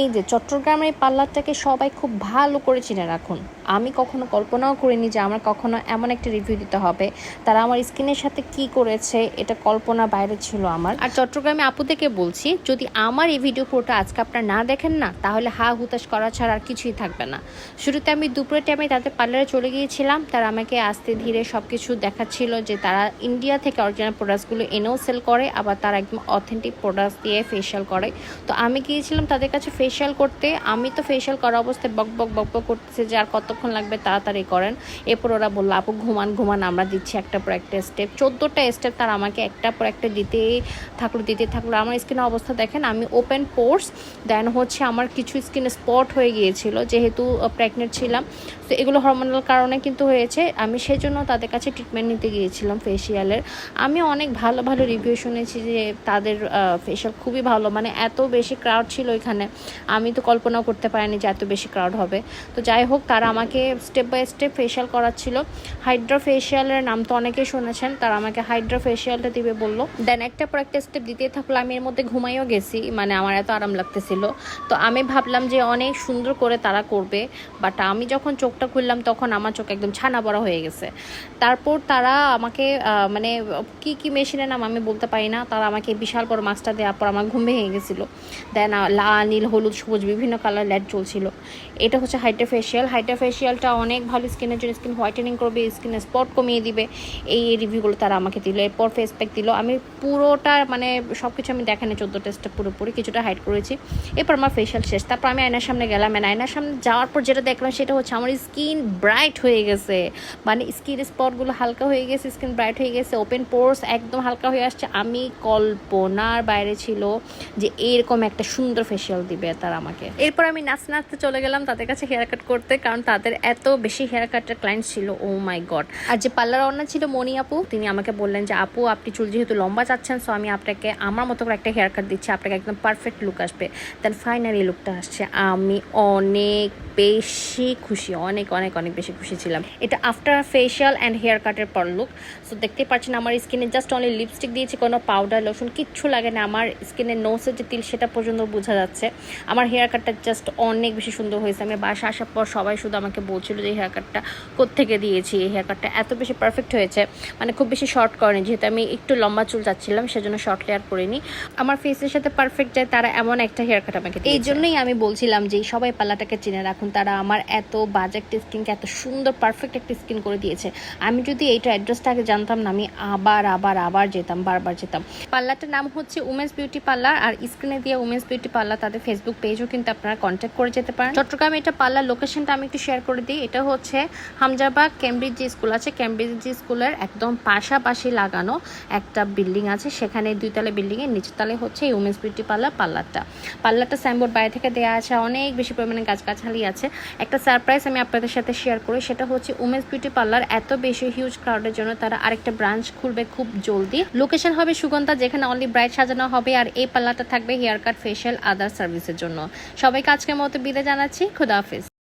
এই যে চট্টগ্রামের এই পার্লারটাকে সবাই খুব ভালো করে চিনে রাখুন। আমি কখনো কল্পনাও করিনি যে আমার কখনো এমন একটা রিভিউ দিতে হবে। তারা আমার স্কিনের সাথে কি করেছে এটা কল্পনা বাইরে ছিল আমার। আর চট্টগ্রামে আপুদেরকে বলছি, যদি আমার এই ভিডিও পুরোটা আজকে আপনারা না দেখেন না, তাহলে হা হুতাশ করা ছাড়া আর কিছুই থাকবে না। শুরুতে আমি দুপুরের টাইমে তাদের পার্লারে চলে গিয়েছিলাম। তারা আমাকে আস্তে ধীরে সব কিছু দেখাচ্ছিল যে তারা ইন্ডিয়া থেকে অরিজিনাল প্রোডাক্টসগুলো এনেও সেল করে, আবার তারা একদম অথেন্টিক প্রোডাক্টস দিয়ে ফেশিয়াল করে। তো আমি গিয়েছিলাম তাদের কাছে ফেশিয়াল করতে। আমি তো ফেশিয়াল করা অবস্থায় বক বক বক বক করতেছে যে আর কতক্ষণ লাগবে, তাড়াতাড়ি করেন। এরপর ওরা বললো আপু ঘুমান ঘুমান, আমরা দিচ্ছি একটা পর একটা স্টেপ, 14টা স্টেপ তারা আমাকে একটা পর একটা দিতেই থাকলো। আমার স্কিনের অবস্থা দেখেন, আমি ওপেন পোর্স, দেন হচ্ছে আমার কিছু স্কিনে স্পট হয়ে গিয়েছিল যেহেতু প্রেগনেন্ট ছিলাম। তো এগুলো হরমোনাল কারণে কিন্তু হয়েছে। আমি সেই জন্য তাদের কাছে ট্রিটমেন্ট নিতে গিয়েছিলাম ফেশিয়ালের। আমি অনেক ভালো ভালো রিভিউ শুনেছি যে তাদের ফেশিয়াল খুবই ভালো, মানে এত বেশি ক্রাউড ছিল এখানে, আমি তো কল্পনাও করতে পারিনি যে এত বেশি ক্রাউড হবে। তো যাই হোক, তারা আমাকে স্টেপ বাই স্টেপ ফেশিয়াল করাচ্ছিল। হাইড্রা ফেশিয়ালের নাম তো অনেকেই শুনেছেন, তারা আমাকে হাইড্রা ফেশিয়ালটা দিবে বললো। দেন একটা পর একটা স্টেপ দিতেই থাকলো। আমি এর মধ্যে ঘুমাইও গেছি, মানে আমার এত আরাম লাগতেছিল। তো আমি ভাবলাম যে অনেক সুন্দর করে তারা করবে, বাট আমি যখন চোখটা খুললাম তখন আমার চোখ একদম ছানা বড়া হয়ে গেছে। তারপর তারা আমাকে মানে কি মেশিনের নাম আমি বলতে পারি না, তারা আমাকে বিশাল বড় মাস্কটা দেওয়ার পর আমার ঘুম ভেঙে গেছিলো। দেন লাল, নীল, হলুদ, সবুজ বিভিন্ন কালার লাইট জ্বলছিল। এটা হচ্ছে হাইড্রা ফেশিয়াল। হাইড্রা ফেশিয়ালটা অনেক ভালো স্কিনের জন্য, স্কিন হোয়াইটেনিং করবে, স্কিনের স্পট কমিয়ে দিবে। এই রিভিউগুলো তারা আমাকে দিল। এরপর ফেস প্যাক দিল। আমি পুরোটা মানে সব কিছু আমি দেখানি, 14 টেস্টটা পুরোপুরি, কিছুটা হাইড করেছি। এরপর আমার ফেশিয়াল শেষ। তারপর আমি আয়নার সামনে গেলাম। আয়নার সামনে যাওয়ার পর যেটা দেখলাম সেটা হচ্ছে আমার স্কিন ব্রাইট হয়ে গেছে, মানে স্কিন স্পটগুলো হালকা হয়ে গেছে, স্কিন ব্রাইট হয়ে গেছে, ওপেন পোর্স একদম হালকা হয়ে আসছে। আমি কল্পনার বাইরে ছিল যে এরকম একটা সুন্দর ফেশিয়াল দিবে তারা আমাকে। এরপর আমি নাচতে চলে গেলাম তাদের কাছে হেয়ার কাট করতে, কারণ তাদের এত বেশি হেয়ার কাটের ক্লায়েন্ট ছিল, ও মাই গড। আর যে পার্লার ওনার ছিল মনি আপু, তিনি আমাকে বললেন যে আপু আপনি চুল যেহেতু লম্বা চাচ্ছেন, সো আমি আপনাকে আমার মতো করে একটা হেয়ার কাট দিচ্ছি, আপনাকে একদম পারফেক্ট লুক আসবে। দেন ফাইনালি লুকটা আসছে। আমি অনেক বেশি খুশি, অনেক অনেক অনেক বেশি খুশি ছিলাম। এটা আফটার ফেশিয়াল অ্যান্ড হেয়ার কাটের পর লুক। সো দেখতে পাচ্ছেন আমার স্কিনে জাস্ট অনলি লিপস্টিক দিয়েছি, কোনো পাউডার লোশন কিচ্ছু লাগে না। আমার স্কিনের নোসের যে তিল সেটা পর্যন্ত বোঝা যাচ্ছে। আমার হেয়ার কাটটা জাস্ট অনেক বেশি সুন্দর হয়েছে। আমি বাসা আসার পর সবাই শুধু আমাকে বলছিল যে হেয়ার কাটটা কোত্থেকে দিয়েছি, এই হেয়ার কাটটা এত বেশি পারফেক্ট হয়েছে, মানে খুব বেশি শর্ট করেনি, যেহেতু আমি একটু লম্বা চুল চাচ্ছিলাম সেজন্য শর্ট লেয়ার করিনি। আমার ফেসের সাথে পারফেক্ট যায়, তারা এমন একটা হেয়ার কাট আমাকে দিয়েছে। এই জন্যই আমি বলছিলাম যে সবাই পাল্লাটাকে চিনে রাখুন। তারা আমার এত বাজে একটা স্কিনকে এত সুন্দর পারফেক্ট একটা স্কিন করে দিয়েছে। আমি যদি এইটা অ্যাড্রেসটা আগে জানতাম না, আমি আবার যেতাম, বারবার যেতাম। পার্লারটার নাম হচ্ছে উমেন্স বিউটি পার্লার, আর স্ক্রিনে দিয়ে উমেন্স বিউটি পার্লার তাদের ফেসবুক পেজও কিন্তু আপনারা কন্ট্যাক্ট করে যেতে পারেন। চট্টগ্রামে এটা পার্লার লোকেশনটা আমি একটু শেয়ার করে দিই। এটা হচ্ছে হামজাবাগ কেমব্রিজ যে স্কুল আছে, কেমব্রিজ যে স্কুলের একদম পাশাপাশি লাগানো একটা বিল্ডিং আছে, সেখানে 2 তলা বিল্ডিংয়ের নিচের তলায় হচ্ছে এই উমেন্স বিউটি পার্লারটা সাইনবোর্ড বাইরে থেকে দেওয়া আছে, অনেক বেশি পরিমাণে গাছগাছালি আছে। একটা সারপ্রাইজ আমি আপনাদের সাথে শেয়ার করি, সেটা হচ্ছে উমেন্স বিউটি পার্লার এত বেশি হিউজ ক্রাউডের জন্য তারা আরেকটা ব্রাঞ্চ খুলবে খুব জলদি। লোকেশন হবে সুগন্ধা, যেখানে অনলি ব্রাইট সাজানো হবে, আর এই পার্লারটা থাকবে হেয়ার কাট, ফেশিয়াল, আদার সার্ভিসের জন্য। সবাইকে আজকের মতো বিদায় জানাচ্ছি। খুদা হাফেজ।